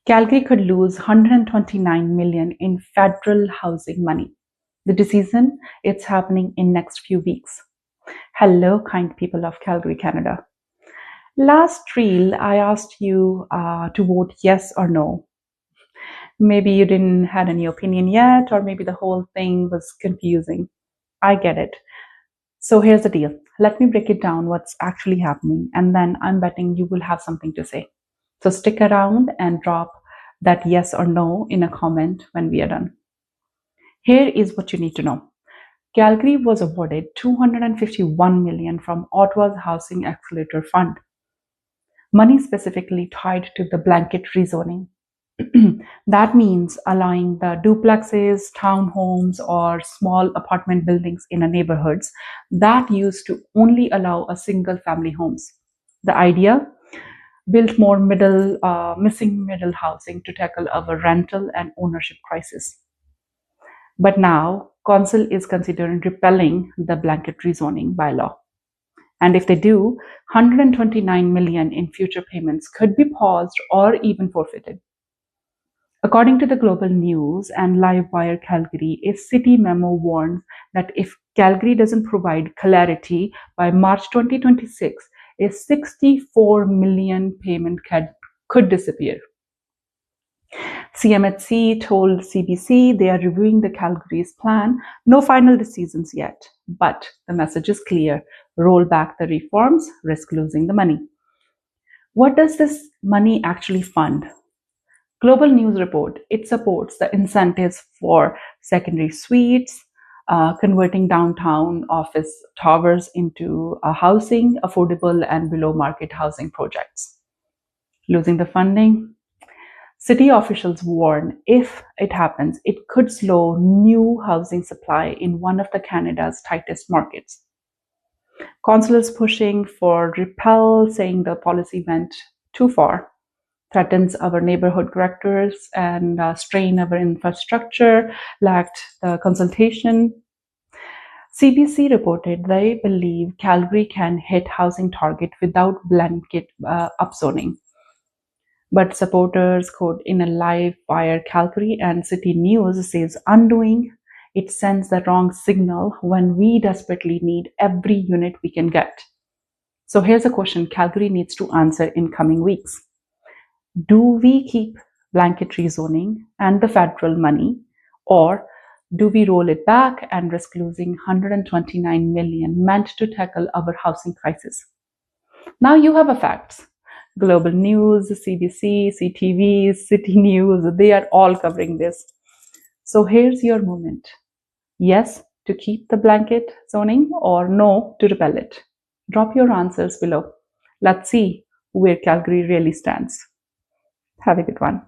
Calgary could lose 129 million in federal housing money. The decision, it's happening in next few weeks. Hello, kind people of Calgary, Canada. Last reel, I asked you to vote yes or no. Maybe you didn't had any opinion yet, or maybe the whole thing was confusing. I get it. So here's the deal. Let me break it down what's actually happening, and then I'm betting you will have something to say. So stick around and drop that yes or no in a comment when we are done. Here is what you need to know. Calgary was awarded 251 million from Ottawa's Housing Accelerator Fund. Money specifically tied to the blanket rezoning. That means allowing the duplexes, townhomes, or small apartment buildings in a neighborhoods that used to only allow a single family homes. The idea? Build more missing middle housing to tackle our rental and ownership crisis. But now, Council is considering repealing the blanket rezoning bylaw. And if they do, 129 million in future payments could be paused or even forfeited. According to the Global News and Livewire Calgary, a city memo warns that if Calgary doesn't provide clarity by March 2026, a 64 million payment could disappear. CMHC told CBC they are reviewing the Calgary's plan. No final decisions yet, but the message is clear. Roll back the reforms, risk losing the money. What does this money actually fund? Global News report, it supports the incentives for secondary suites, converting downtown office towers into housing, affordable and below market housing projects. Losing the funding? City officials warn if it happens, it could slow new housing supply in one of the Canada's tightest markets. Council is pushing for repeal, saying the policy went too far, threatens our neighborhood characters and strain our infrastructure, lacked the consultation. CBC reported they believe Calgary can hit housing target without blanket upzoning. But supporters, quote, in a live wire Calgary and City News says undoing, it sends the wrong signal when we desperately need every unit we can get. So here's a question Calgary needs to answer in coming weeks. Do we keep blanket rezoning and the federal money, or do we roll it back and risk losing 129 million meant to tackle our housing crisis? Now you have a facts. Global News, CBC, CTV, City News, they are all covering this. So here's your moment. Yes to keep the blanket zoning or no to repel it? Drop your answers below. Let's see where Calgary really stands. Have a good one.